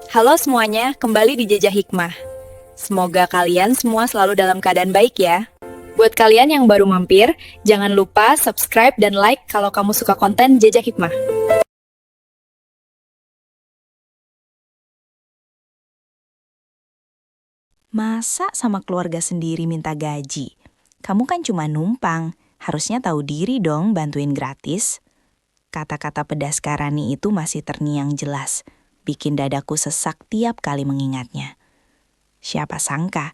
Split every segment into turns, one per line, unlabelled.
Halo semuanya, kembali di Jejak Hikmah. Semoga kalian semua selalu dalam keadaan baik ya. Buat kalian yang baru mampir, jangan lupa subscribe dan like kalau kamu suka konten Jejak Hikmah.
Masa sama keluarga sendiri minta gaji? Kamu kan cuma numpang, harusnya tahu diri dong bantuin gratis. Kata-kata pedas Karani itu masih terngiang jelas, bikin dadaku sesak tiap kali mengingatnya. Siapa sangka,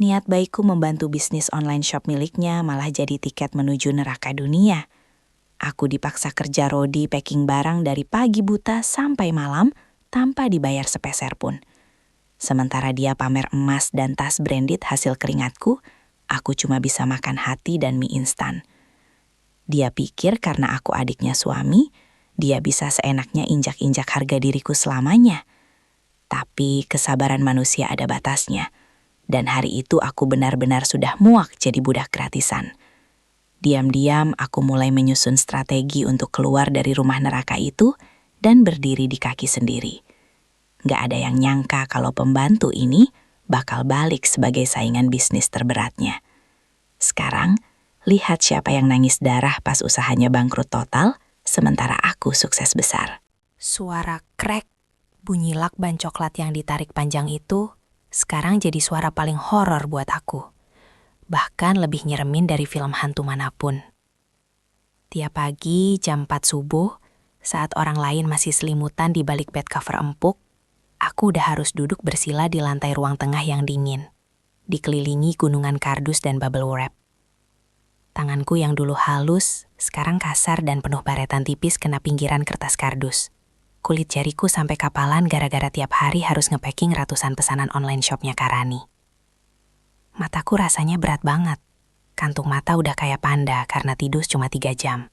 niat baikku membantu bisnis online shop miliknya malah jadi tiket menuju neraka dunia. Aku dipaksa kerja rodi packing barang dari pagi buta sampai malam tanpa dibayar sepeser pun. Sementara dia pamer emas dan tas branded hasil keringatku, aku cuma bisa makan hati dan mie instan. Dia pikir karena aku adiknya suami, dia bisa seenaknya injak-injak harga diriku selamanya. Tapi kesabaran manusia ada batasnya. Dan hari itu aku benar-benar sudah muak jadi budak gratisan. Diam-diam aku mulai menyusun strategi untuk keluar dari rumah neraka itu dan berdiri di kaki sendiri. Gak ada yang nyangka kalau pembantu ini bakal balik sebagai saingan bisnis terberatnya. Sekarang, lihat siapa yang nangis darah pas usahanya bangkrut total, sementara aku sukses besar.
Suara krek, bunyi lakban coklat yang ditarik panjang itu, sekarang jadi suara paling horor buat aku. Bahkan lebih nyeremin dari film hantu manapun. Tiap pagi jam 4 subuh, saat orang lain masih selimutan di balik bed cover empuk, aku udah harus duduk bersila di lantai ruang tengah yang dingin, dikelilingi gunungan kardus dan bubble wrap. Tanganku yang dulu halus, sekarang kasar dan penuh baretan tipis kena pinggiran kertas kardus. Kulit jariku sampai kapalan gara-gara tiap hari harus ngepacking ratusan pesanan online shopnya Karani. Mataku rasanya berat banget. Kantung mata udah kayak panda karena tidur cuma 3 jam.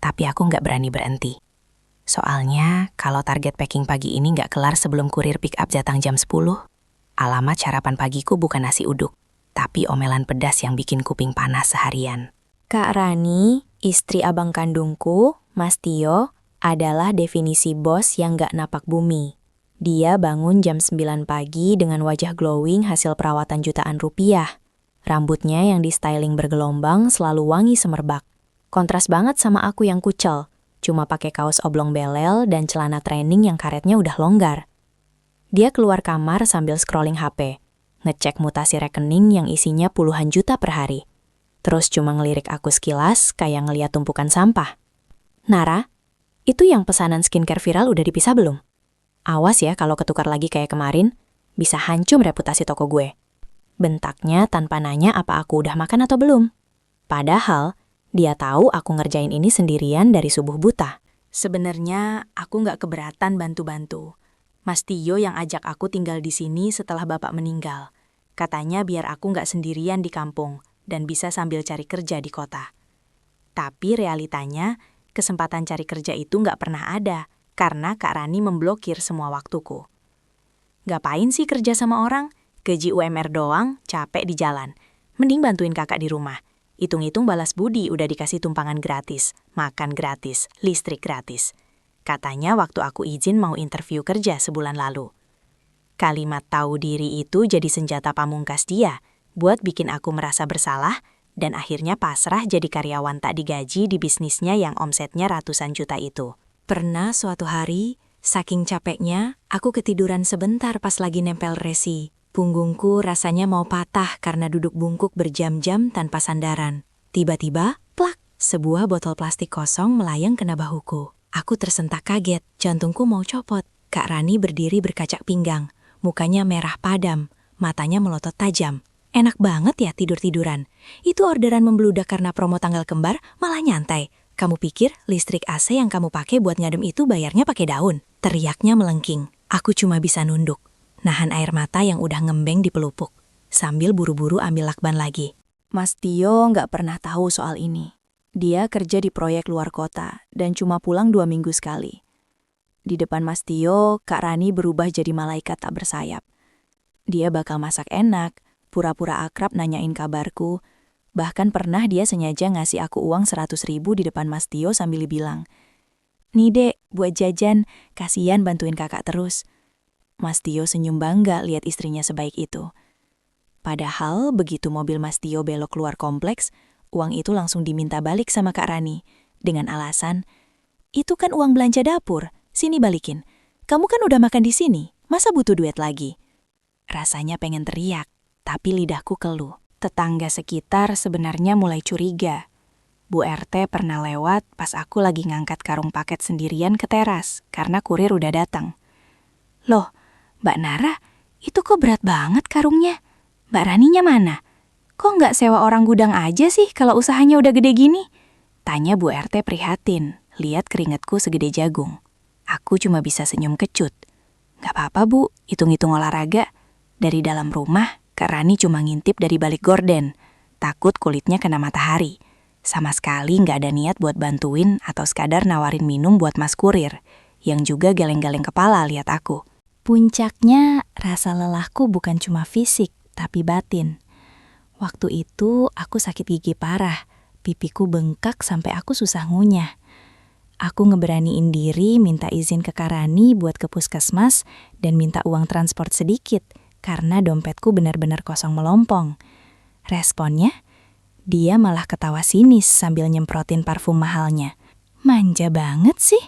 Tapi aku nggak berani berhenti. Soalnya, kalau target packing pagi ini nggak kelar sebelum kurir pick up datang jam 10, alamat sarapan pagiku bukan nasi uduk, tapi omelan pedas yang bikin kuping panas seharian.
Kak Rani, istri abang kandungku, Mas Tio, adalah definisi bos yang gak napak bumi. Dia bangun jam 9 pagi dengan wajah glowing hasil perawatan jutaan rupiah. Rambutnya yang di-styling bergelombang selalu wangi semerbak. Kontras banget sama aku yang kucel. Cuma pakai kaos oblong belel dan celana training yang karetnya udah longgar. Dia keluar kamar sambil scrolling HP, ngecek mutasi rekening yang isinya puluhan juta per hari. Terus cuma ngelirik aku sekilas kayak ngeliat tumpukan sampah. Nara, itu yang pesanan skincare viral udah dipisah belum? Awas ya kalau ketukar lagi kayak kemarin, bisa hancur reputasi toko gue. Bentaknya tanpa nanya apa aku udah makan atau belum. Padahal, dia tahu aku ngerjain ini sendirian dari subuh buta. Sebenarnya aku nggak keberatan bantu-bantu. Mas Tio yang ajak aku tinggal di sini setelah bapak meninggal. Katanya biar aku nggak sendirian di kampung dan bisa sambil cari kerja di kota. Tapi realitanya, kesempatan cari kerja itu nggak pernah ada karena Kak Rani memblokir semua waktuku. Ngapain sih kerja sama orang? Gaji UMR doang, capek di jalan. Mending bantuin kakak di rumah. Hitung-hitung balas budi udah dikasih tumpangan gratis, makan gratis, listrik gratis. Katanya waktu aku izin mau interview kerja sebulan lalu. Kalimat tahu diri itu jadi senjata pamungkas dia buat bikin aku merasa bersalah dan akhirnya pasrah jadi karyawan tak digaji di bisnisnya yang omsetnya ratusan juta itu. Pernah suatu hari, saking capeknya, aku ketiduran sebentar pas lagi nempel resi. Punggungku rasanya mau patah karena duduk bungkuk berjam-jam tanpa sandaran. Tiba-tiba, plak, sebuah botol plastik kosong melayang kena bahuku. Aku tersentak kaget, jantungku mau copot. Kak Rani berdiri berkacak pinggang, mukanya merah padam, matanya melotot tajam. Enak banget ya tidur-tiduran. Itu orderan membludak karena promo tanggal kembar, malah nyantai. Kamu pikir listrik AC yang kamu pakai buat ngadem itu bayarnya pakai daun? Teriaknya melengking. Aku cuma bisa nunduk. Nahan air mata yang udah ngembeng di pelupuk, sambil buru-buru ambil lakban lagi. Mas Tio nggak pernah tahu soal ini. Dia kerja di proyek luar kota dan cuma pulang 2 minggu sekali. Di depan Mas Tio, Kak Rani berubah jadi malaikat tak bersayap. Dia bakal masak enak, pura-pura akrab nanyain kabarku. Bahkan pernah dia sengaja ngasih aku uang 100.000 di depan Mas Tio sambil bilang, "Nih dek, buat jajan, kasihan bantuin kakak terus."
Mas Tio senyum bangga lihat istrinya sebaik itu. Padahal begitu mobil Mas Tio belok keluar kompleks, uang itu langsung diminta balik sama Kak Rani. Dengan alasan, "Itu kan uang belanja dapur, sini balikin. Kamu kan udah makan di sini, masa butuh duit lagi?" Rasanya pengen teriak, tapi lidahku keluh. Tetangga sekitar sebenarnya mulai curiga. Bu RT pernah lewat pas aku lagi ngangkat karung paket sendirian ke teras karena kurir udah datang. "Loh, Mbak Nara, itu kok berat banget karungnya? Mbak Raninya mana? Kok nggak sewa orang gudang aja sih kalau usahanya udah gede gini?" Tanya Bu RT prihatin, lihat keringatku segede jagung. Aku cuma bisa senyum kecut. "Nggak apa-apa Bu, hitung-hitung olahraga." Dari dalam rumah, Kak Rani cuma ngintip dari balik gorden. Takut kulitnya kena matahari. Sama sekali nggak ada niat buat bantuin atau sekadar nawarin minum buat Mas Kurir, yang juga geleng-geleng kepala lihat aku. Puncaknya, rasa lelahku bukan cuma fisik, tapi batin. Waktu itu, aku sakit gigi parah. Pipiku bengkak sampai aku susah ngunyah. Aku ngeberaniin diri minta izin ke Kak Rani buat ke puskesmas dan minta uang transport sedikit, karena dompetku benar-benar kosong melompong. Responnya, dia malah ketawa sinis sambil nyemprotin parfum mahalnya. "Manja banget sih,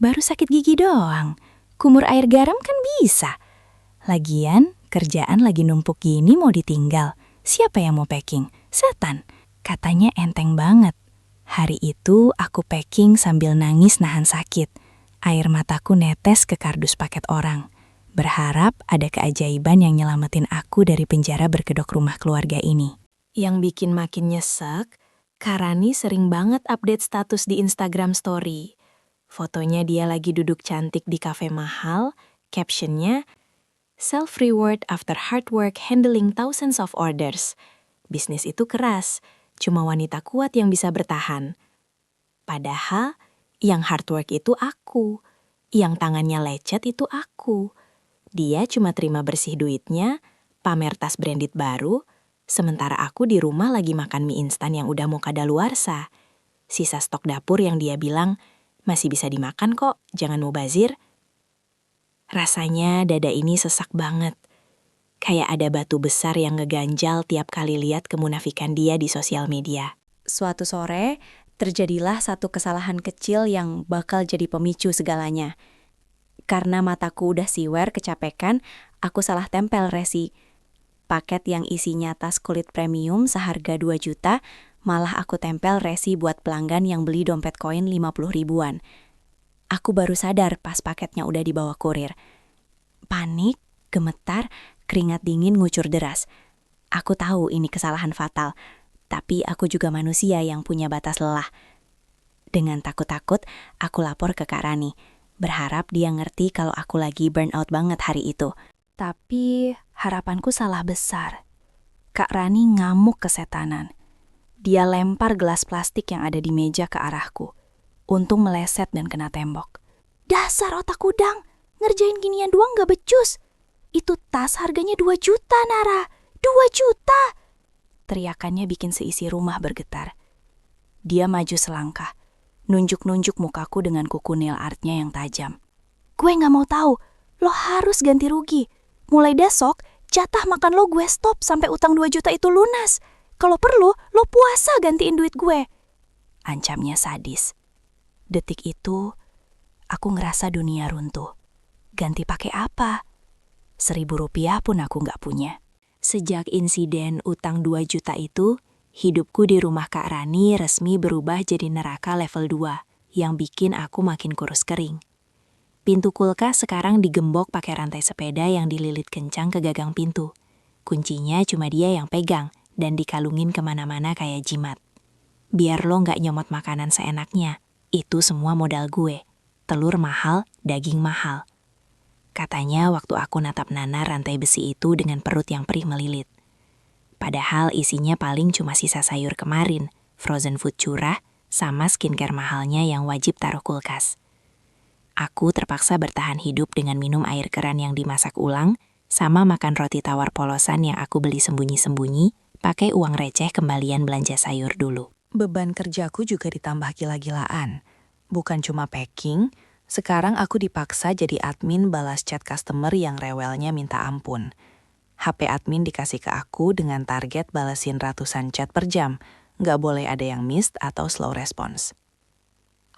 baru sakit gigi doang. Kumur air garam kan bisa. Lagian, kerjaan lagi numpuk gini mau ditinggal. Siapa yang mau packing? Setan." Katanya enteng banget. Hari itu aku packing sambil nangis nahan sakit. Air mataku netes ke kardus paket orang. Berharap ada keajaiban yang nyelamatin aku dari penjara berkedok rumah keluarga ini. Yang bikin makin nyesek, Kak Rani sering banget update status di Instagram Story. Fotonya dia lagi duduk cantik di kafe mahal, captionnya, "Self-reward after hard work handling thousands of orders." Bisnis itu keras, cuma wanita kuat yang bisa bertahan. Padahal, yang hard work itu aku. Yang tangannya lecet itu aku. Dia cuma terima bersih duitnya, pamer tas branded baru, sementara aku di rumah lagi makan mie instan yang udah mau kadaluarsa. Sisa stok dapur yang dia bilang, "Masih bisa dimakan kok, jangan mubazir." Rasanya dada ini sesak banget. Kayak ada batu besar yang ngeganjal tiap kali lihat kemunafikan dia di sosial media. Suatu sore, terjadilah satu kesalahan kecil yang bakal jadi pemicu segalanya. Karena mataku udah siwer kecapekan, aku salah tempel resi. Paket yang isinya tas kulit premium seharga 2 juta, malah aku tempel resi buat pelanggan yang beli dompet koin 50 ribuan. Aku baru sadar pas paketnya udah dibawa kurir. Panik, gemetar, keringat dingin ngucur deras. Aku tahu ini kesalahan fatal, tapi aku juga manusia yang punya batas lelah. Dengan takut-takut, aku lapor ke Kak Rani. Berharap dia ngerti kalau aku lagi burnout banget hari itu. Tapi harapanku salah besar. Kak Rani ngamuk kesetanan. Dia lempar gelas plastik yang ada di meja ke arahku. Untung meleset dan kena tembok. "Dasar otak udang, ngerjain ginian doang gak becus. Itu tas harganya 2 juta, Nara. 2 juta! Teriakannya bikin seisi rumah bergetar. Dia maju selangkah, nunjuk-nunjuk mukaku dengan kuku nail artnya yang tajam. "Gue gak mau tahu, lo harus ganti rugi. Mulai besok, jatah makan lo gue stop sampai utang 2 juta itu lunas. Kalau perlu, lo puasa gantiin duit gue." Ancamnya sadis. Detik itu, aku ngerasa dunia runtuh. Ganti pakai apa? 1.000 rupiah pun aku gak punya. Sejak insiden utang 2 juta itu, hidupku di rumah Kak Rani resmi berubah jadi neraka level 2, yang bikin aku makin kurus kering. Pintu kulkas sekarang digembok pakai rantai sepeda yang dililit kencang ke gagang pintu. Kuncinya cuma dia yang pegang dan dikalungin kemana-mana kayak jimat. Biar lo gak nyomot makanan seenaknya, itu semua modal gue. Telur mahal, daging mahal. Katanya waktu aku natap Nana rantai besi itu dengan perut yang perih melilit. Padahal isinya paling cuma sisa sayur kemarin, frozen food curah, sama skincare mahalnya yang wajib taruh kulkas. Aku terpaksa bertahan hidup dengan minum air keran yang dimasak ulang, sama makan roti tawar polosan yang aku beli sembunyi-sembunyi, pakai uang receh kembalian belanja sayur dulu. Beban kerjaku juga ditambah gila-gilaan. Bukan cuma packing, Sekarang aku dipaksa jadi admin balas chat customer yang rewelnya minta ampun. HP admin dikasih ke aku dengan target balesin ratusan chat per jam. Nggak boleh ada yang missed atau slow response.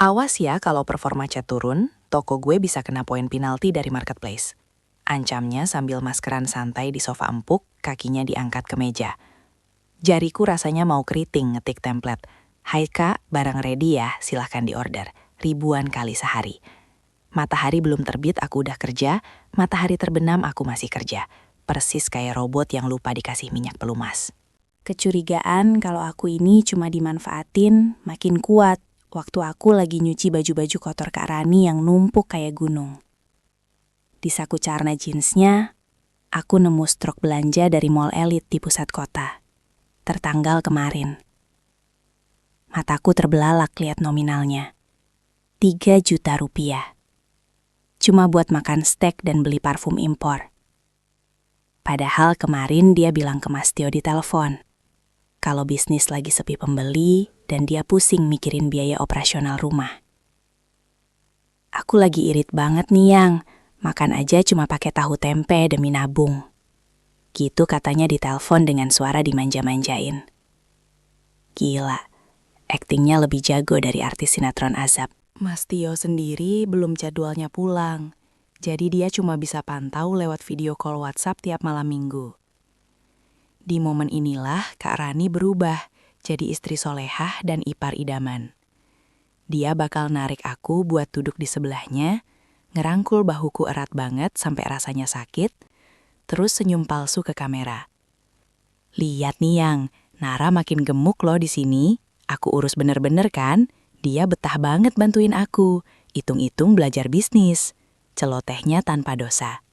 Awas ya kalau performa chat turun, toko gue bisa kena poin penalti dari marketplace. Ancamnya sambil maskeran santai di sofa empuk, kakinya diangkat ke meja. Jariku rasanya mau keriting ngetik template. Hai kak, barang ready ya, silahkan diorder. Ribuan kali sehari. Matahari belum terbit aku udah kerja, matahari terbenam aku masih kerja. Persis kayak robot yang lupa dikasih minyak pelumas.
Kecurigaan kalau aku ini cuma dimanfaatin makin kuat waktu aku lagi nyuci baju-baju kotor Kak Rani yang numpuk kayak gunung. Di saku celana jeansnya, aku nemu strok belanja dari mall elit di pusat kota. Tertanggal kemarin. Mataku terbelalak lihat nominalnya. 3 juta rupiah. Cuma buat makan steak dan beli parfum impor. Padahal kemarin dia bilang ke Mas Tio di telepon, kalau bisnis lagi sepi pembeli dan dia pusing mikirin biaya operasional rumah. Aku lagi irit banget nih Yang, makan aja cuma pakai tahu tempe demi nabung. Gitu katanya di telepon dengan suara dimanja-manjain. Gila, aktingnya lebih jago dari artis sinetron azab.
Mas Tio sendiri belum jadwalnya pulang, jadi dia cuma bisa pantau lewat video call WhatsApp tiap malam minggu. Di momen inilah Kak Rani berubah jadi istri solehah dan ipar idaman. Dia bakal narik aku buat duduk di sebelahnya, ngerangkul bahuku erat banget sampai rasanya sakit, terus senyum palsu ke kamera. Lihat nih Yang, Nara makin gemuk loh di sini. Aku urus bener-bener kan? Dia betah banget bantuin aku, hitung-hitung belajar bisnis. Celotehnya tanpa dosa.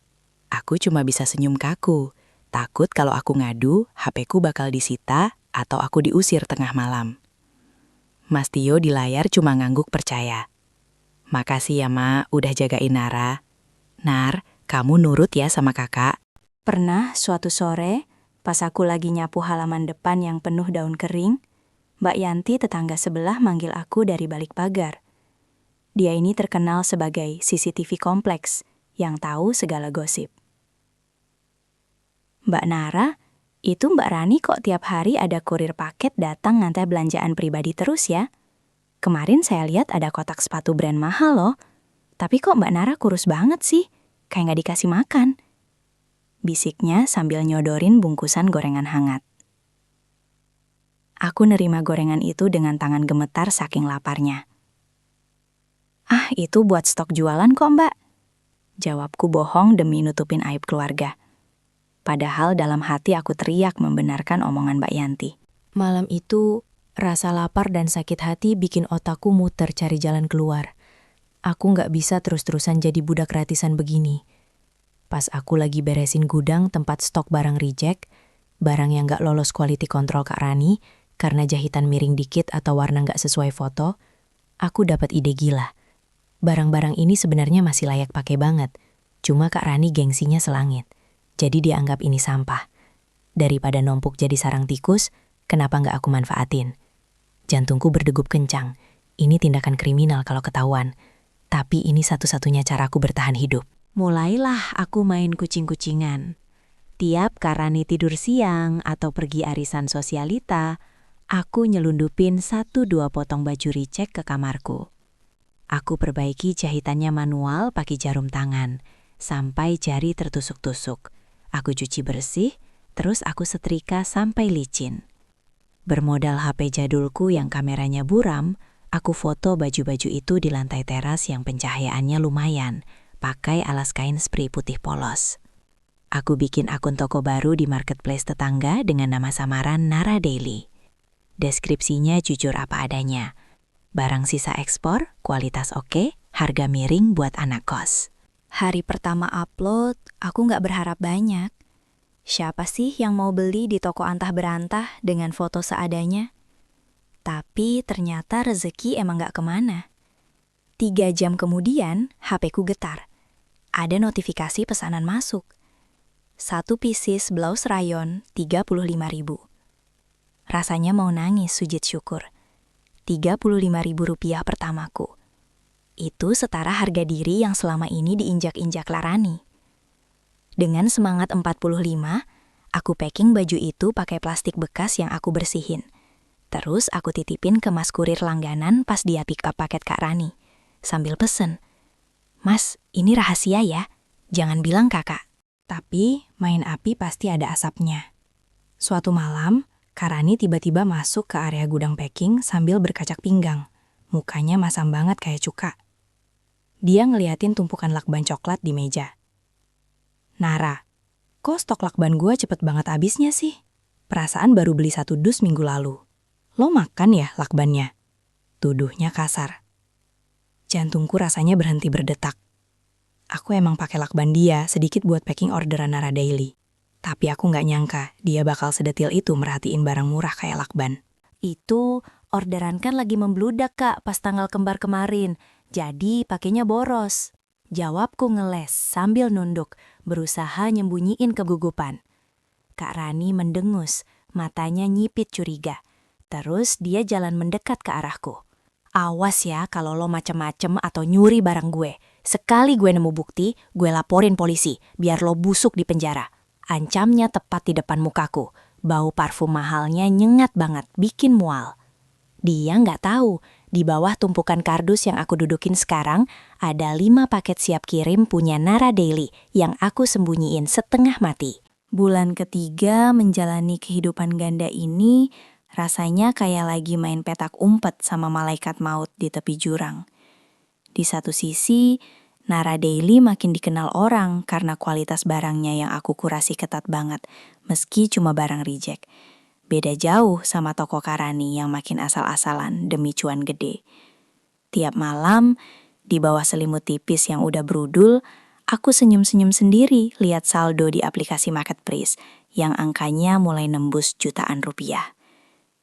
Aku cuma bisa senyum kaku. Takut kalau aku ngadu, HP-ku bakal disita atau aku diusir tengah malam. Mas Tio di layar cuma ngangguk percaya. Makasih ya Mak, udah jagain Nara. Nar, kamu nurut ya sama kakak.
Pernah suatu sore, pas aku lagi nyapu halaman depan yang penuh daun kering, Mbak Yanti tetangga sebelah manggil aku dari balik pagar. Dia ini terkenal sebagai CCTV kompleks yang tahu segala gosip. Mbak Nara, itu Mbak Rani kok tiap hari ada kurir paket datang ngantar belanjaan pribadi terus ya? Kemarin saya lihat ada kotak sepatu brand mahal loh. Tapi kok Mbak Nara kurus banget sih? Kayak nggak dikasih makan. Bisiknya sambil nyodorin bungkusan gorengan hangat. Aku nerima gorengan itu dengan tangan gemetar saking laparnya. Ah, itu buat stok jualan kok Mbak. Jawabku bohong demi nutupin aib keluarga. Padahal dalam hati aku teriak membenarkan omongan Mbak Yanti.
Malam itu, rasa lapar dan sakit hati bikin otakku muter cari jalan keluar. Aku nggak bisa terus-terusan jadi budak gratisan begini. Pas aku lagi beresin gudang tempat stok barang reject, barang yang nggak lolos quality control Kak Rani, karena jahitan miring dikit atau warna nggak sesuai foto, aku dapat ide gila. Barang-barang ini sebenarnya masih layak pakai banget, cuma Kak Rani gengsinya selangit. Jadi dia anggap ini sampah. Daripada numpuk jadi sarang tikus, kenapa nggak aku manfaatin? Jantungku berdegup kencang. Ini tindakan kriminal kalau ketahuan. Tapi ini satu-satunya caraku bertahan hidup.
Mulailah aku main kucing-kucingan. Tiap Kak Rani tidur siang atau pergi arisan sosialita, aku nyelundupin 1-2 potong baju ricek ke kamarku. Aku perbaiki jahitannya manual pakai jarum tangan, sampai jari tertusuk-tusuk. Aku cuci bersih, terus aku setrika sampai licin. Bermodal HP jadulku yang kameranya buram, aku foto baju-baju itu di lantai teras yang pencahayaannya lumayan, pakai alas kain spray putih polos. Aku bikin akun toko baru di marketplace tetangga dengan nama samaran Nara Daily. Deskripsinya jujur apa adanya. Barang sisa ekspor, kualitas oke, harga miring buat anak kos. Hari pertama upload, aku nggak berharap banyak. Siapa sih yang mau beli di toko antah berantah dengan foto seadanya? Tapi ternyata rezeki emang nggak kemana. 3 jam kemudian, HP-ku getar. Ada notifikasi pesanan masuk. 1 pieces blouse rayon 35.000. Rasanya mau nangis sujud syukur. 35.000 rupiah pertamaku. Itu setara harga diri yang selama ini diinjak-injak Larani. Dengan semangat 45, aku packing baju itu pakai plastik bekas yang aku bersihin. Terus aku titipin ke mas kurir langganan pas dia pick up paket Kak Rani. Sambil pesen, "Mas, ini rahasia ya, jangan bilang kakak." Tapi main api pasti ada asapnya. Suatu malam, Kak Rani tiba-tiba masuk ke area gudang packing sambil berkacak pinggang. Mukanya masam banget kayak cuka. Dia ngeliatin tumpukan lakban coklat di meja. "Nara, kok stok lakban gue cepet banget habisnya sih? Perasaan baru beli 1 dus minggu lalu. Lo makan ya lakbannya?" Tuduhnya kasar. Jantungku rasanya berhenti berdetak. Aku emang pakai lakban dia sedikit buat packing orderan Nara Daily. Tapi aku nggak nyangka dia bakal sedetil itu merhatiin barang murah kayak lakban. "Itu orderan kan lagi membludak Kak pas tanggal kembar kemarin, jadi pakainya boros." Jawabku ngeles sambil nunduk, berusaha nyembunyiin kegugupan. Kak Rani mendengus, matanya nyipit curiga. Terus dia jalan mendekat ke arahku. "Awas ya kalau lo macem-macem atau nyuri barang gue. Sekali gue nemu bukti, gue laporin polisi, biar lo busuk di penjara." Ancamnya tepat di depan mukaku. Bau parfum mahalnya nyengat banget, bikin mual. Dia nggak tahu, di bawah tumpukan kardus yang aku dudukin sekarang, ada 5 paket siap kirim punya Nara Daily yang aku sembunyiin setengah mati. Bulan ketiga menjalani kehidupan ganda ini, rasanya kayak lagi main petak umpet sama malaikat maut di tepi jurang. Di satu sisi, Nara Daily makin dikenal orang karena kualitas barangnya yang aku kurasi ketat banget, meski cuma barang reject. Beda jauh sama toko Kak Rani yang makin asal-asalan demi cuan gede. Tiap malam, di bawah selimut tipis yang udah berudul, aku senyum-senyum sendiri lihat saldo di aplikasi marketplace yang angkanya mulai nembus jutaan rupiah.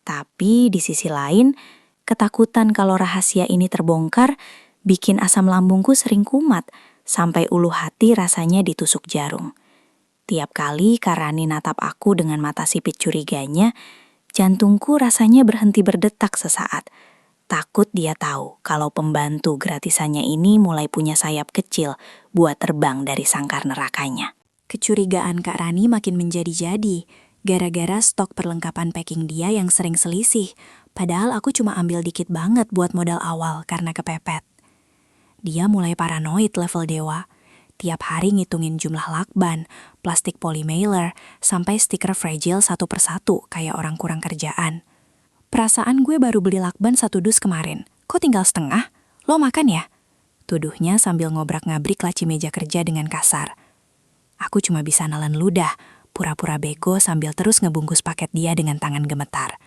Tapi di sisi lain, ketakutan kalau rahasia ini terbongkar bikin asam lambungku sering kumat, sampai ulu hati rasanya ditusuk jarum. Tiap kali Kak Rani natap aku dengan mata sipit curiganya, jantungku rasanya berhenti berdetak sesaat. Takut dia tahu kalau pembantu gratisannya ini mulai punya sayap kecil buat terbang dari sangkar nerakanya. Kecurigaan Kak Rani makin menjadi-jadi, gara-gara stok perlengkapan packing dia yang sering selisih, padahal aku cuma ambil dikit banget buat modal awal karena kepepet. Dia mulai paranoid level dewa. Tiap hari ngitungin jumlah lakban, plastik polymailer, sampai stiker fragile satu persatu kayak orang kurang kerjaan. "Perasaan gue baru beli lakban 1 dus kemarin. Kok tinggal setengah? Lo makan ya?" Tuduhnya sambil ngobrak-ngabrik laci meja kerja dengan kasar. Aku cuma bisa nelen ludah, pura-pura bego sambil terus ngebungkus paket dia dengan tangan gemetar.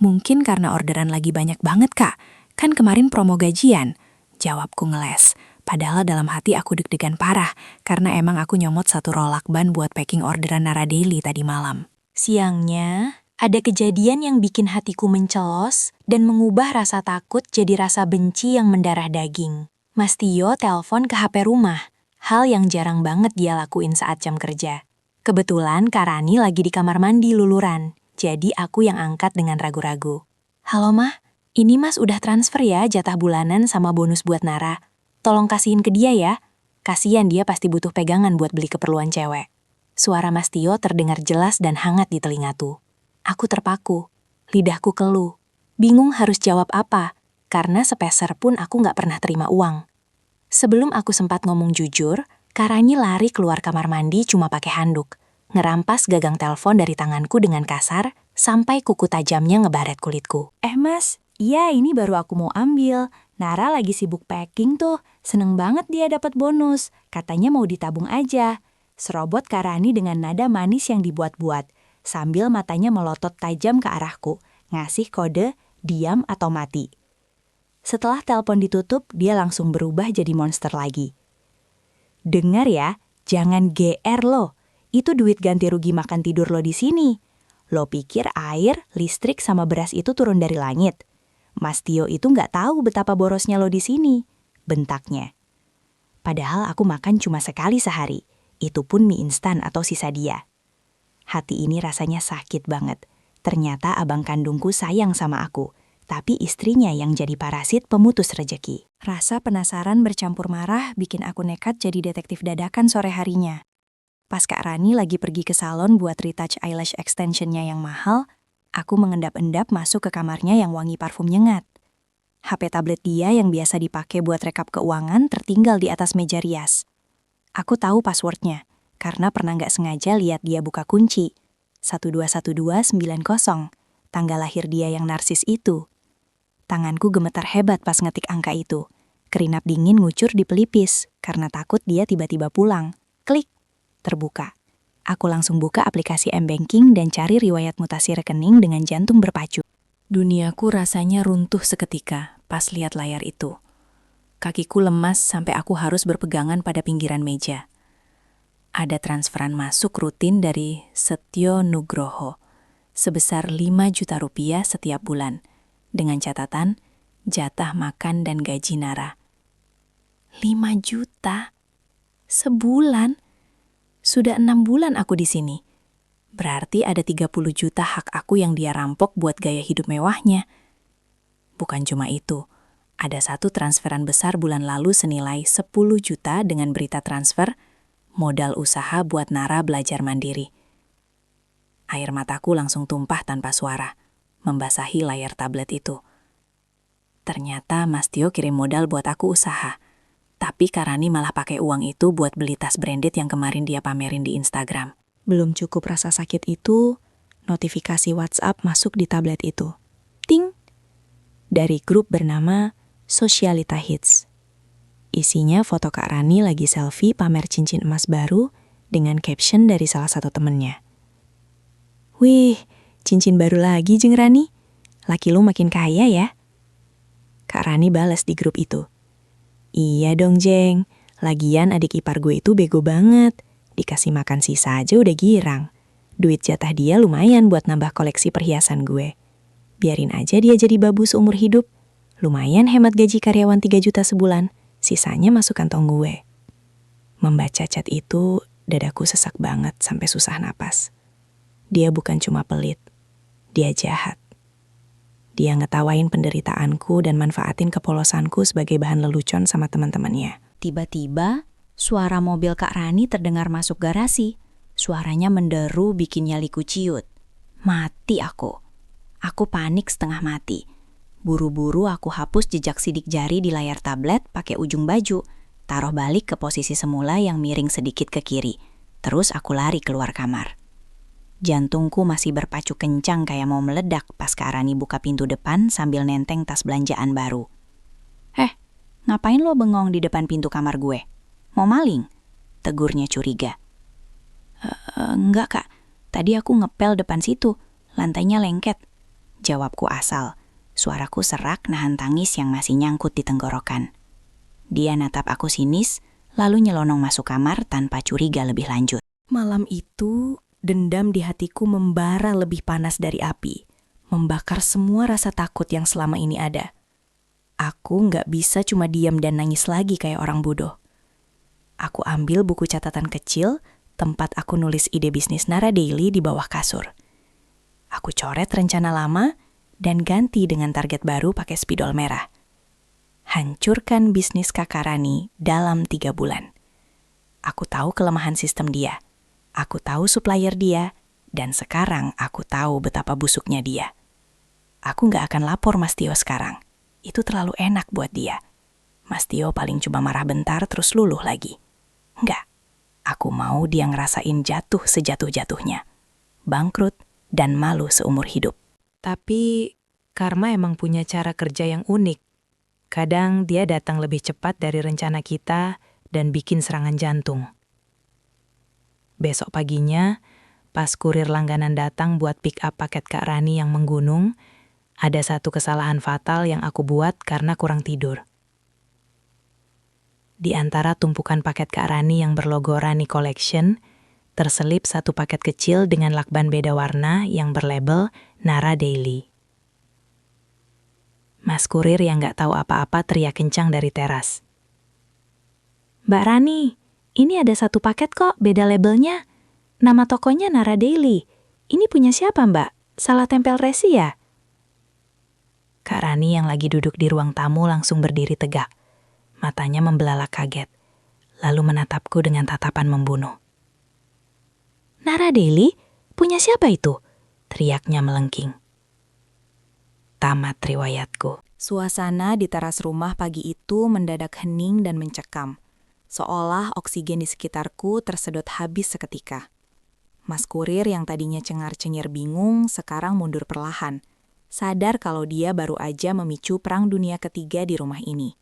"Mungkin karena orderan lagi banyak banget Kak, kan kemarin promo gajian." Jawabku ngeles, padahal dalam hati aku deg-degan parah karena emang aku nyomot 1 roll lakban buat packing orderan Nara Daily tadi malam. Siangnya, ada kejadian yang bikin hatiku mencelos dan mengubah rasa takut jadi rasa benci yang mendarah daging. Mas Tio telepon ke HP rumah, hal yang jarang banget dia lakuin saat jam kerja. Kebetulan Kak Rani lagi di kamar mandi luluran, jadi aku yang angkat dengan ragu-ragu. "Halo Mah, ini Mas udah transfer ya jatah bulanan sama bonus buat Nara. Tolong kasihin ke dia ya. Kasian dia pasti butuh pegangan buat beli keperluan cewek." Suara Mas Tio terdengar jelas dan hangat di telingaku. Aku terpaku, lidahku keluh. Bingung harus jawab apa, karena sepeser pun aku nggak pernah terima uang. Sebelum aku sempat ngomong jujur, Kak Rani lari keluar kamar mandi cuma pakai handuk, ngerampas gagang telepon dari tanganku dengan kasar, sampai kuku tajamnya ngebaret kulitku. Mas, iya ini baru aku mau ambil. Nara lagi sibuk packing tuh, seneng banget dia dapat bonus. Katanya mau ditabung aja." Serobot Kak Rani dengan nada manis yang dibuat-buat, sambil matanya melotot tajam ke arahku, ngasih kode diam atau mati. Setelah telepon ditutup, dia langsung berubah jadi monster lagi. "Dengar ya, jangan GR lo. Itu duit ganti rugi makan tidur lo di sini. Lo pikir air, listrik sama beras itu turun dari langit? Mas Tio itu nggak tahu betapa borosnya lo di sini," bentaknya. Padahal aku makan cuma sekali sehari, itu pun mie instan atau sisa dia. Hati ini rasanya sakit banget. Ternyata abang kandungku sayang sama aku,
tapi istrinya yang jadi parasit pemutus rejeki. Rasa penasaran bercampur marah bikin aku nekat jadi detektif dadakan sore harinya. Pas Kak Rani lagi pergi ke salon buat retouch eyelash extensionnya yang mahal, aku mengendap-endap masuk ke kamarnya yang wangi parfum nyengat. HP tablet dia yang biasa dipakai buat rekap keuangan tertinggal di atas meja rias. Aku tahu passwordnya, karena pernah nggak sengaja lihat dia buka kunci. 121290, tanggal lahir dia yang narsis itu. Tanganku gemetar hebat pas ngetik angka itu. Kerinap dingin ngucur di pelipis, karena takut dia tiba-tiba pulang. Klik, terbuka. Aku langsung buka aplikasi M-Banking dan cari riwayat mutasi rekening dengan jantung berpacu. Duniaku rasanya runtuh seketika pas lihat layar itu. Kakiku lemas sampai aku harus berpegangan pada pinggiran meja. Ada transferan masuk rutin dari Setyo Nugroho sebesar 5 juta rupiah setiap bulan, dengan catatan jatah makan dan gaji Nara. 5 juta? Sebulan? Sudah 6 bulan aku di sini. Berarti ada 30 juta hak aku yang dia rampok buat gaya hidup mewahnya. Bukan cuma itu, ada satu transferan besar bulan lalu senilai 10 juta dengan berita transfer, modal usaha buat Nara belajar mandiri. Air mataku langsung tumpah tanpa suara, membasahi layar tablet itu. Ternyata Mas Tio kirim modal buat aku usaha. Tapi Kak Rani malah pakai uang itu buat beli tas branded yang kemarin dia pamerin di Instagram. Belum cukup rasa sakit itu, notifikasi WhatsApp masuk di tablet itu. Ting! Dari grup bernama Sosialita Hits. Isinya foto Kak Rani lagi selfie pamer cincin emas baru dengan caption dari salah satu temennya. Wih, cincin baru lagi Jeng Rani. Laki lu makin kaya ya? Kak Rani balas di grup itu. Iya dong Jeng, lagian adik ipar gue itu bego banget. Dikasih makan sisa aja udah girang. Duit jatah dia lumayan buat nambah koleksi perhiasan gue. Biarin aja dia jadi babu seumur hidup. Lumayan hemat gaji karyawan 3 juta sebulan. Sisanya masuk kantong gue. Membaca chat itu, dadaku sesak banget sampai susah napas. Dia bukan cuma pelit, dia jahat. Dia ngetawain penderitaanku dan manfaatin kepolosanku sebagai bahan lelucon sama teman-temannya.
Tiba-tiba, suara mobil Kak Rani terdengar masuk garasi. Suaranya menderu bikin nyaliku ciut. Mati aku. Aku panik setengah mati. Buru-buru aku hapus jejak sidik jari di layar tablet pakai ujung baju. Taruh balik ke posisi semula yang miring sedikit ke kiri. Terus aku lari keluar kamar. Jantungku masih berpacu kencang kayak mau meledak pas Kak Rani buka pintu depan sambil nenteng tas belanjaan baru. Ngapain lo bengong di depan pintu kamar gue? Mau maling? Tegurnya curiga. Enggak Kak, tadi aku ngepel depan situ, lantainya lengket. Jawabku asal, suaraku serak nahan tangis yang masih nyangkut di tenggorokan. Dia natap aku sinis, lalu nyelonong masuk kamar tanpa curiga lebih lanjut.
Malam itu, dendam di hatiku membara lebih panas dari api, membakar semua rasa takut yang selama ini ada. Aku nggak bisa cuma diam dan nangis lagi kayak orang bodoh. Aku ambil buku catatan kecil, tempat aku nulis ide bisnis Nara Daily di bawah kasur. Aku coret rencana lama dan ganti dengan target baru pakai spidol merah. Hancurkan bisnis Kakak Rani dalam 3 bulan. Aku tahu kelemahan sistem dia. Aku tahu supplier dia, dan sekarang aku tahu betapa busuknya dia. Aku nggak akan lapor Mas Tio sekarang. Itu terlalu enak buat dia. Mas Tio paling cuma marah bentar terus luluh lagi. Nggak, aku mau dia ngerasain jatuh sejatuh-jatuhnya. Bangkrut dan malu seumur hidup.
Tapi karma emang punya cara kerja yang unik. Kadang dia datang lebih cepat dari rencana kita dan bikin serangan jantung. Besok paginya, pas kurir langganan datang buat pick up paket Kak Rani yang menggunung, ada satu kesalahan fatal yang aku buat karena kurang tidur. Di antara tumpukan paket Kak Rani yang berlogo Rani Collection, terselip satu paket kecil dengan lakban beda warna yang berlabel Nara Daily. Mas kurir yang gak tahu apa-apa teriak kencang dari teras. Mbak Rani, ini ada satu paket kok, beda labelnya. Nama tokonya Nara Daily. Ini punya siapa mbak? Salah tempel resi ya? Kak Rani yang lagi duduk di ruang tamu langsung berdiri tegak. Matanya membelalak kaget, lalu menatapku dengan tatapan membunuh. "Nara Daily? Punya siapa itu?" teriaknya melengking. Tamat riwayatku.
Suasana di teras rumah pagi itu mendadak hening dan mencekam, seolah oksigen di sekitarku tersedot habis seketika. Mas kurir yang tadinya cengar-cengir bingung, sekarang mundur perlahan, sadar kalau dia baru aja memicu perang dunia ketiga di rumah ini.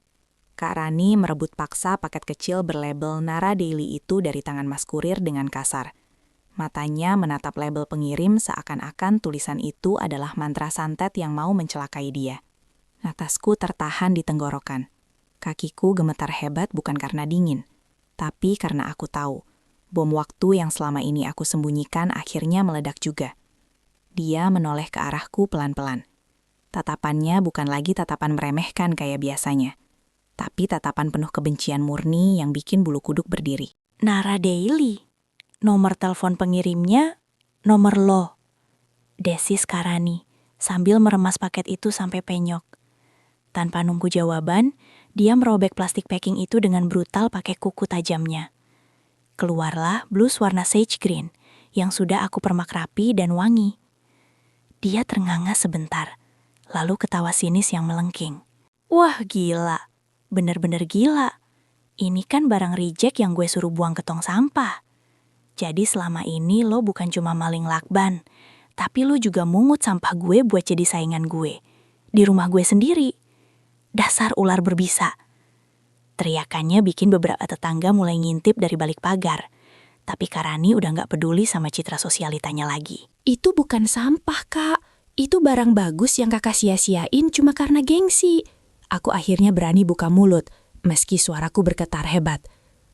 Kak Rani merebut paksa paket kecil berlabel Nara Daily itu dari tangan mas kurir dengan kasar. Matanya menatap label pengirim seakan-akan tulisan itu adalah mantra santet yang mau mencelakai dia. Natasku tertahan di tenggorokan. Kakiku gemetar hebat bukan karena dingin, tapi karena aku tahu, bom waktu yang selama ini aku sembunyikan akhirnya meledak juga. Dia menoleh ke arahku pelan-pelan. Tatapannya bukan lagi tatapan meremehkan kayak biasanya, tapi tatapan penuh kebencian murni yang bikin bulu kuduk berdiri. "Nara Daily. Nomor telepon pengirimnya, nomor lo." Desis Karani, sambil meremas paket itu sampai penyok. Tanpa nunggu jawaban, dia merobek plastik packing itu dengan brutal pakai kuku tajamnya. Keluarlah blus warna sage green yang sudah aku permak rapi dan wangi. Dia ternganga sebentar, lalu ketawa sinis yang melengking. "Wah gila, bener-bener gila. Ini kan barang reject yang gue suruh buang ke tong sampah. Jadi selama ini lo bukan cuma maling lakban, tapi lo juga mungut sampah gue buat jadi saingan gue. Di rumah gue sendiri. Dasar ular berbisa." Teriakannya bikin beberapa tetangga mulai ngintip dari balik pagar. Tapi Kak Rani udah gak peduli sama citra sosialitanya lagi.
"Itu bukan sampah, Kak. Itu barang bagus yang kakak sia-siain cuma karena gengsi." Aku akhirnya berani buka mulut, meski suaraku bergetar hebat.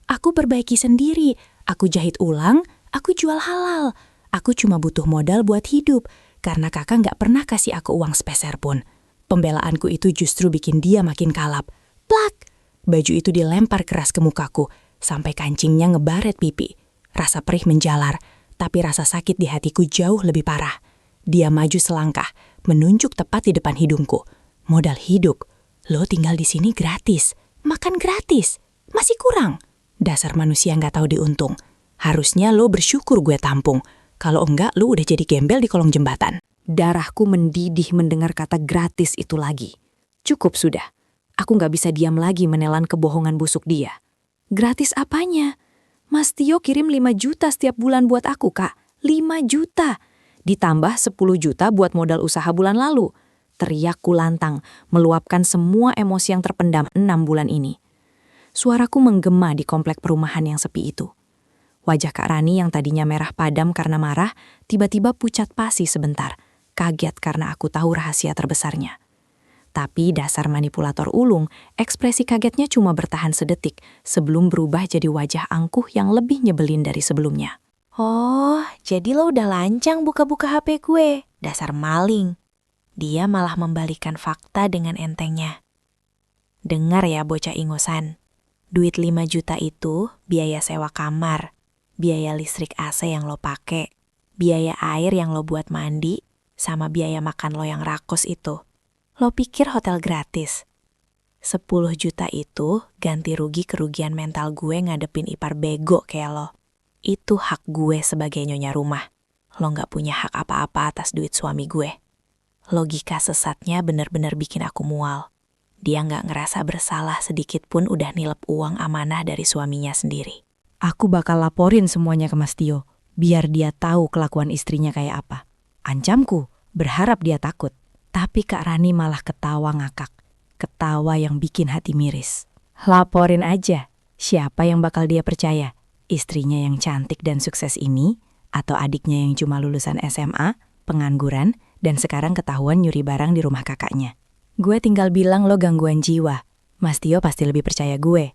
"Aku perbaiki sendiri. Aku jahit ulang, aku jual halal. Aku cuma butuh modal buat hidup, karena kakak gak pernah kasih aku uang sepeser pun." Pembelaanku itu justru bikin dia makin kalap. Plak! Baju itu dilempar keras ke mukaku, sampai kancingnya ngebaret pipi. Rasa perih menjalar, tapi rasa sakit di hatiku jauh lebih parah. Dia maju selangkah, menunjuk tepat di depan hidungku. "Modal hidup, lo tinggal di sini gratis, makan gratis, masih kurang. Dasar manusia nggak tahu diuntung. Harusnya lo bersyukur gue tampung, kalau enggak lo udah jadi gembel di kolong jembatan." Darahku mendidih mendengar kata gratis itu lagi. Cukup sudah. Aku nggak bisa diam lagi menelan kebohongan busuk dia. Gratis apanya? Mas Tio kirim 5 juta setiap bulan buat aku, Kak. 5 juta. Ditambah 10 juta buat modal usaha bulan lalu. Teriakku lantang, meluapkan semua emosi yang terpendam 6 bulan ini. Suaraku menggema di komplek perumahan yang sepi itu. Wajah Kak Rani yang tadinya merah padam karena marah, tiba-tiba pucat pasi sebentar. Kaget karena aku tahu rahasia terbesarnya. Tapi dasar manipulator ulung, ekspresi kagetnya cuma bertahan sedetik sebelum berubah jadi wajah angkuh yang lebih nyebelin dari sebelumnya.
"Oh, jadi lo udah lancang buka-buka HP gue. Dasar maling." Dia malah membalikan fakta dengan entengnya. "Dengar ya bocah ingusan. Duit 5 juta itu biaya sewa kamar, biaya listrik AC yang lo pake, biaya air yang lo buat mandi, sama biaya makan lo yang rakus itu. Lo pikir hotel gratis? 10 juta itu ganti rugi kerugian mental gue ngadepin ipar bego kayak lo. Itu hak gue sebagai nyonya rumah. Lo gak punya hak apa-apa atas duit suami gue." Logika sesatnya bener-bener bikin aku mual. Dia gak ngerasa bersalah sedikit pun udah nilep uang amanah dari suaminya sendiri.
"Aku bakal laporin semuanya ke Mas Tio, biar dia tahu kelakuan istrinya kayak apa." Ancamku, berharap dia takut. Tapi Kak Rani malah ketawa ngakak. Ketawa yang bikin hati miris. Laporin aja. Siapa yang bakal dia percaya? Istrinya yang cantik dan sukses ini? Atau adiknya yang cuma lulusan SMA, pengangguran, dan sekarang ketahuan nyuri barang di rumah kakaknya? Gue tinggal bilang lo gangguan jiwa. Mas Tio pasti lebih percaya gue.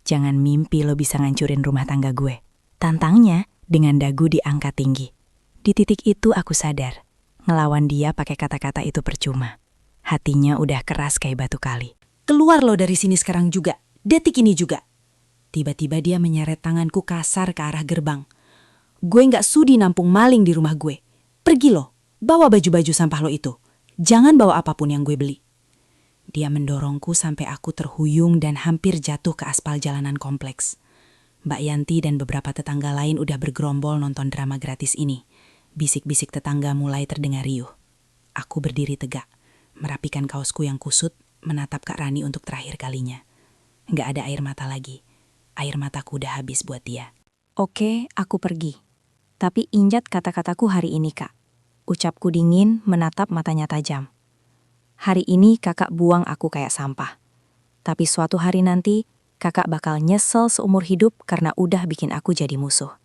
Jangan mimpi lo bisa ngancurin rumah tangga gue. Tantangnya dengan dagu diangkat tinggi. Di titik itu aku sadar, ngelawan dia pakai kata-kata itu percuma. Hatinya udah keras kayak batu kali. "Keluar lo dari sini sekarang juga, detik ini juga." Tiba-tiba dia menyeret tanganku kasar ke arah gerbang. "Gue gak sudi nampung maling di rumah gue. Pergi lo, bawa baju-baju sampah lo itu. Jangan bawa apapun yang gue beli." Dia mendorongku sampai aku terhuyung dan hampir jatuh ke aspal jalanan kompleks. Mbak Yanti dan beberapa tetangga lain udah bergerombol nonton drama gratis ini. Bisik-bisik tetangga mulai terdengar riuh. Aku berdiri tegak, merapikan kaosku yang kusut, menatap Kak Rani untuk terakhir kalinya. Nggak ada air mata lagi. Air mataku udah habis buat dia.
Oke, aku pergi. Tapi injat kata-kataku hari ini, Kak. Ucapku dingin, menatap matanya tajam. Hari ini kakak buang aku kayak sampah. Tapi suatu hari nanti, kakak bakal nyesel seumur hidup karena udah bikin aku jadi musuh.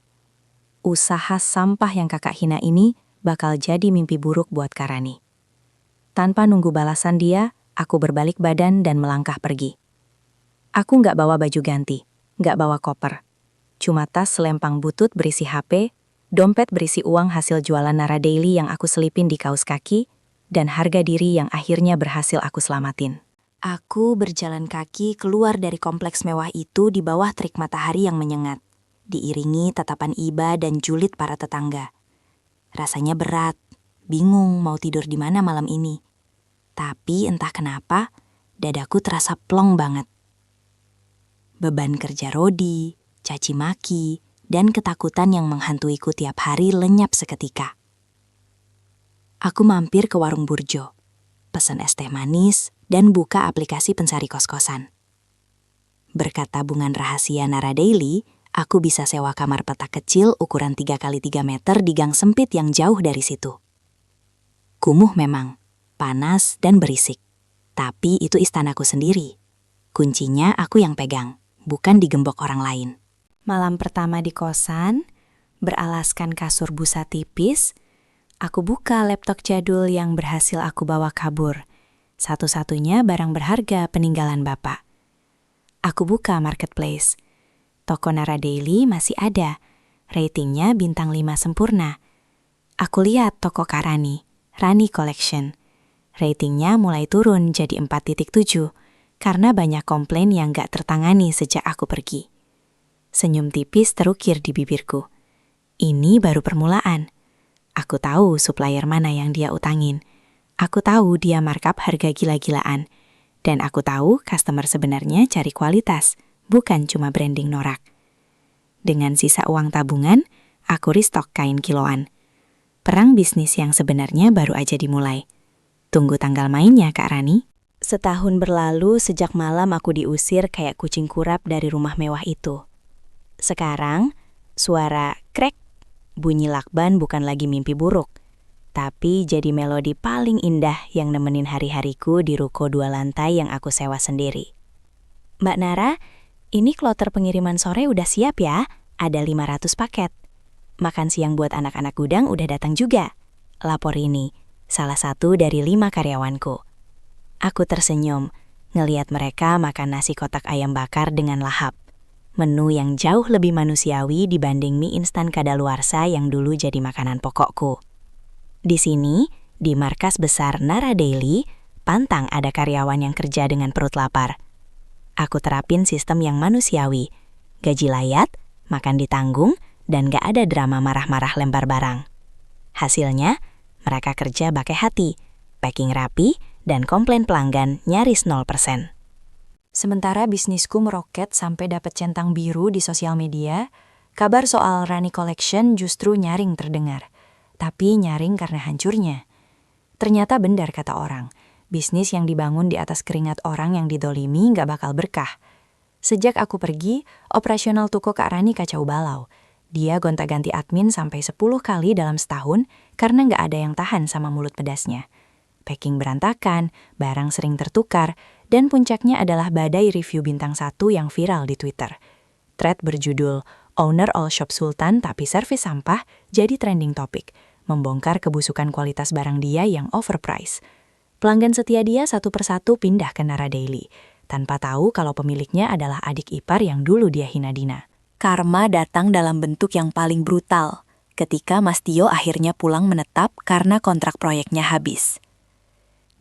Usaha sampah yang kakak hina ini bakal jadi mimpi buruk buat Kak Rani. Tanpa nunggu balasan dia, aku berbalik badan dan melangkah pergi. Aku nggak bawa baju ganti, nggak bawa koper. Cuma tas selempang butut berisi HP, dompet berisi uang hasil jualan Nara Daily yang aku selipin di kaos kaki, dan harga diri yang akhirnya berhasil aku selamatin. Aku berjalan kaki keluar dari kompleks mewah itu di bawah terik matahari yang menyengat, diiringi tatapan iba dan julid para tetangga. Rasanya berat, bingung mau tidur di mana malam ini. Tapi entah kenapa, dadaku terasa plong banget. Beban kerja rodi, caci maki, dan ketakutan yang menghantuiku tiap hari lenyap seketika. Aku mampir ke warung burjo, pesan es teh manis, dan buka aplikasi pencari kos-kosan. Berkat tabungan rahasia Nara Daily, aku bisa sewa kamar petak kecil ukuran 3x3 meter di gang sempit yang jauh dari situ. Kumuh memang, panas dan berisik. Tapi itu istanaku sendiri. Kuncinya aku yang pegang, bukan digembok orang lain. Malam pertama di kosan, beralaskan kasur busa tipis, aku buka laptop jadul yang berhasil aku bawa kabur. Satu-satunya barang berharga peninggalan bapak. Aku buka marketplace. Toko Nara Daily masih ada. Ratingnya bintang 5 sempurna. Aku lihat toko Kak Rani, Rani Collection. Ratingnya mulai turun jadi 4.7 karena banyak komplain yang gak tertangani sejak aku pergi. Senyum tipis terukir di bibirku. Ini baru permulaan. Aku tahu supplier mana yang dia utangin. Aku tahu dia markup harga gila-gilaan. Dan aku tahu customer sebenarnya cari kualitas, bukan cuma branding norak. Dengan sisa uang tabungan, aku restock kain kiloan. Perang bisnis yang sebenarnya baru aja dimulai. Tunggu tanggal mainnya, Kak Rani. Setahun berlalu sejak malam aku diusir kayak kucing kurap dari rumah mewah itu. Sekarang, suara krek, bunyi lakban bukan lagi mimpi buruk. Tapi jadi melodi paling indah yang nemenin hari-hariku di ruko 2 lantai yang aku sewa sendiri. Mbak Nara, ini kloter pengiriman sore udah siap ya, ada 500 paket. Makan siang buat anak-anak gudang udah datang juga. Lapor ini, salah satu dari 5 karyawanku. Aku tersenyum, ngeliat mereka makan nasi kotak ayam bakar dengan lahap. Menu yang jauh lebih manusiawi dibanding mie instan kadaluarsa yang dulu jadi makanan pokokku. Di sini, di markas besar Nara Daily, pantang ada karyawan yang kerja dengan perut lapar. Aku terapin sistem yang manusiawi, gaji layak, makan ditanggung, dan gak ada drama marah-marah lempar barang. Hasilnya, mereka kerja pakai hati, packing rapi, dan komplain pelanggan nyaris 0%. Sementara bisnisku meroket sampai dapat centang biru di sosial media, kabar soal Rani Collection justru nyaring terdengar. Tapi nyaring karena hancurnya. Ternyata benar kata orang, bisnis yang dibangun di atas keringat orang yang didolimi gak bakal berkah. Sejak aku pergi, operasional toko Kak Rani kacau balau. Dia gonta-ganti admin sampai 10 kali dalam setahun karena gak ada yang tahan sama mulut pedasnya. Packing berantakan, barang sering tertukar, dan puncaknya adalah badai review bintang 1 yang viral di Twitter. Thread berjudul, Owner All Shop Sultan tapi servis sampah jadi trending topik. Membongkar kebusukan kualitas barang dia yang overpriced. Pelanggan setia dia satu persatu pindah ke Nara Daily, tanpa tahu kalau pemiliknya adalah adik ipar yang dulu dia hina-dina. Karma datang dalam bentuk yang paling brutal, ketika Mas Tio akhirnya pulang menetap karena kontrak proyeknya habis.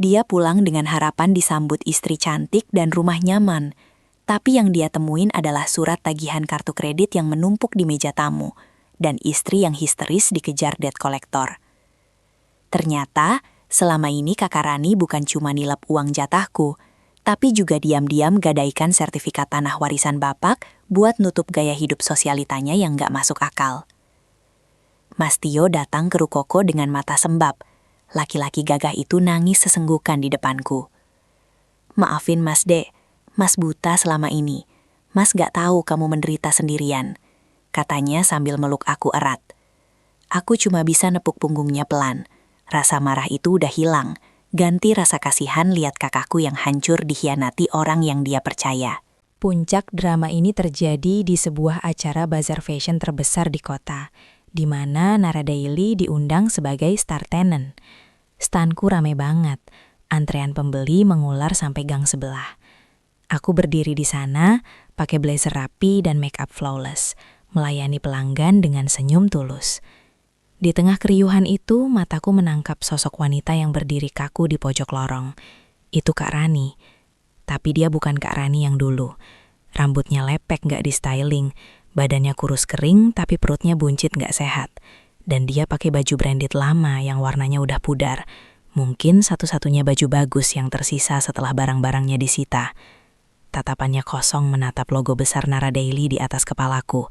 Dia pulang dengan harapan disambut istri cantik dan rumah nyaman, tapi yang dia temuin adalah surat tagihan kartu kredit yang menumpuk di meja tamu, dan istri yang histeris dikejar debt collector. Ternyata, selama ini Kakak Rani bukan cuma nilap uang jatahku,
tapi juga diam-diam gadaikan sertifikat tanah warisan bapak buat nutup gaya hidup sosialitanya yang gak masuk akal. Mas Tio datang ke Rukoko dengan mata sembab. Laki-laki gagah itu nangis sesenggukan di depanku. Maafin Mas Dek, Mas buta selama ini. Mas gak tahu kamu menderita sendirian, katanya sambil meluk aku erat. Aku cuma bisa nepuk punggungnya pelan. Rasa marah itu udah hilang. Ganti rasa kasihan lihat kakakku yang hancur dikhianati orang yang dia percaya.
Puncak drama ini terjadi di sebuah acara bazar fashion terbesar di kota, di mana Nara Daily diundang sebagai star tenant. Standku rame banget, antrean pembeli mengular sampai gang sebelah. Aku berdiri di sana, pakai blazer rapi dan make up flawless, melayani pelanggan dengan senyum tulus. Di tengah keriuhan itu, mataku menangkap sosok wanita yang berdiri kaku di pojok lorong. Itu Kak Rani. Tapi dia bukan Kak Rani yang dulu. Rambutnya lepek gak di-styling, badannya kurus kering tapi perutnya buncit gak sehat. Dan dia pakai baju branded lama yang warnanya udah pudar. Mungkin satu-satunya baju bagus yang tersisa setelah barang-barangnya disita. Tatapannya kosong menatap logo besar Nara Daily di atas kepalaku.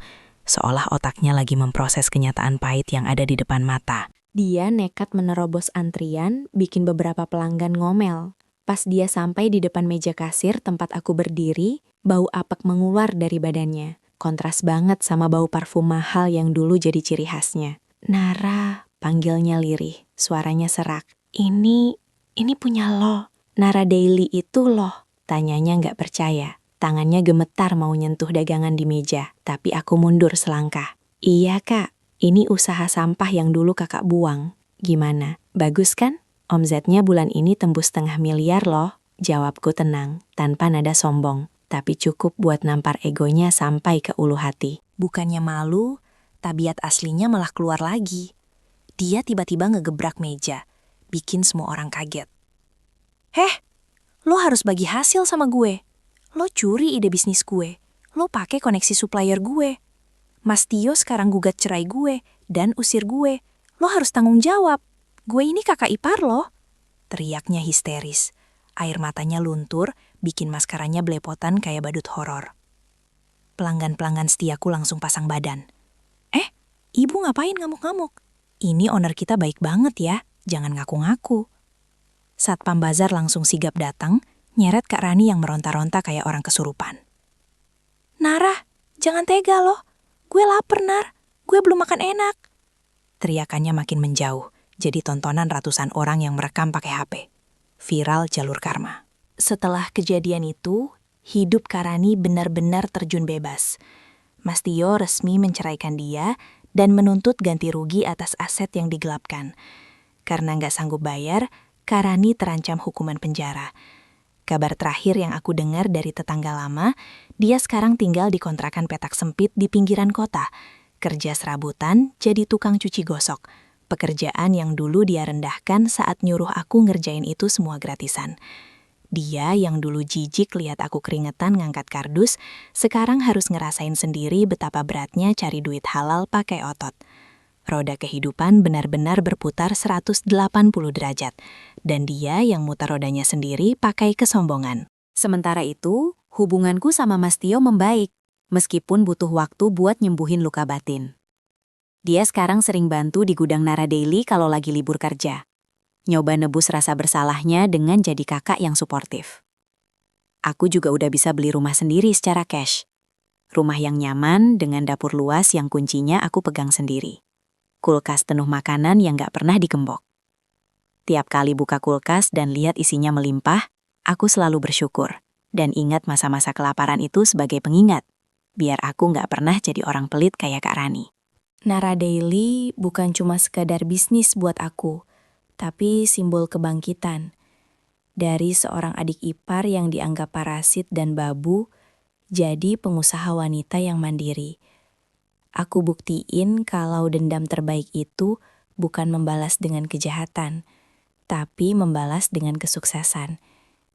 Seolah otaknya lagi memproses kenyataan pahit yang ada di depan mata. Dia nekat menerobos antrian, bikin beberapa pelanggan ngomel. Pas dia sampai di depan meja kasir tempat aku berdiri, bau apek mengular dari badannya. Kontras banget sama bau parfum mahal yang dulu jadi ciri khasnya. Nara, panggilnya lirih, suaranya serak. Ini punya lo. Nara Daily itu loh, tanyanya nggak percaya. Tangannya gemetar mau nyentuh dagangan di meja, tapi aku mundur selangkah. Iya kak, ini usaha sampah yang dulu kakak buang. Gimana, bagus kan? Omzetnya bulan ini tembus 500.000 loh, jawabku tenang, tanpa nada sombong. Tapi cukup buat nampar egonya sampai ke ulu hati.
Bukannya malu, tabiat aslinya malah keluar lagi. Dia tiba-tiba ngegebrak meja, bikin semua orang kaget. Lo harus bagi hasil sama gue. Lo curi ide bisnis gue. Lo pakai koneksi supplier gue. Mas Tio sekarang gugat cerai gue dan usir gue. Lo harus tanggung jawab. Gue ini kakak ipar lo. Teriaknya histeris. Air matanya luntur, bikin maskaranya belepotan kayak badut horor. Pelanggan-pelanggan setiaku langsung pasang badan. Ibu ngapain ngamuk-ngamuk? Ini owner kita baik banget ya, jangan ngaku-ngaku. Satpam bazar langsung sigap datang, nyeret Kak Rani yang meronta-ronta kayak orang kesurupan. Nara, jangan tega loh. Gue lapar, Nar. Gue belum makan enak. Teriakannya makin menjauh, jadi tontonan ratusan orang yang merekam pakai HP. Viral jalur karma. Setelah kejadian itu, hidup Kak Rani benar-benar terjun bebas. Mas Tio resmi menceraikan dia dan menuntut ganti rugi atas aset yang digelapkan. Karena nggak sanggup bayar, Kak Rani terancam hukuman penjara. Kabar terakhir yang aku dengar dari tetangga lama, dia sekarang tinggal di kontrakan petak sempit di pinggiran kota. Kerja serabutan, jadi tukang cuci gosok. Pekerjaan yang dulu dia rendahkan saat nyuruh aku ngerjain itu semua gratisan. Dia yang dulu jijik lihat aku keringetan ngangkat kardus, sekarang harus ngerasain sendiri betapa beratnya cari duit halal pakai otot. Roda kehidupan benar-benar berputar 180 derajat, dan dia yang muter rodanya sendiri pakai kesombongan. Sementara itu, hubunganku sama Mas Tio membaik, meskipun butuh waktu buat nyembuhin luka batin. Dia sekarang sering bantu di gudang Nara Daily kalau lagi libur kerja. Nyoba nebus rasa bersalahnya dengan jadi kakak yang suportif. Aku juga udah bisa beli rumah sendiri secara cash. Rumah yang nyaman dengan dapur luas yang kuncinya aku pegang sendiri. Kulkas penuh makanan yang gak pernah digembok. Tiap kali buka kulkas dan lihat isinya melimpah, aku selalu bersyukur dan ingat masa-masa kelaparan itu sebagai pengingat, biar aku gak pernah jadi orang pelit kayak Kak Rani.
Nara Daily bukan cuma sekadar bisnis buat aku, tapi simbol kebangkitan. Dari seorang adik ipar yang dianggap parasit dan babu, jadi pengusaha wanita yang mandiri. Aku buktiin kalau dendam terbaik itu bukan membalas dengan kejahatan, tapi membalas dengan kesuksesan,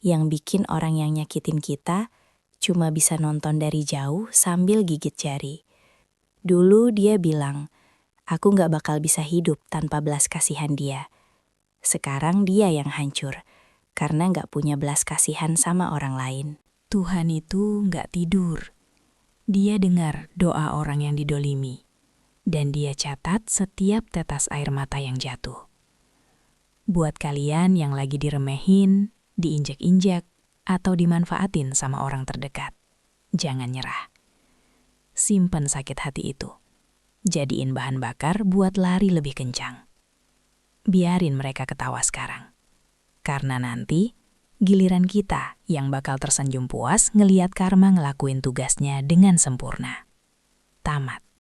yang bikin orang yang nyakitin kita cuma bisa nonton dari jauh sambil gigit jari. Dulu dia bilang, aku gak bakal bisa hidup tanpa belas kasihan dia. Sekarang dia yang hancur,
karena nggak punya belas kasihan sama orang lain.
Tuhan itu nggak tidur. Dia dengar doa orang yang didolimi. Dan dia catat setiap tetes air mata yang jatuh. Buat kalian yang lagi diremehin, diinjak-injak, atau dimanfaatin sama orang terdekat, jangan nyerah. Simpen sakit hati itu. Jadiin bahan bakar buat lari lebih kencang. Biarin mereka ketawa sekarang. Karena nanti, giliran kita yang bakal tersenyum puas ngeliat Karma ngelakuin tugasnya dengan sempurna. Tamat.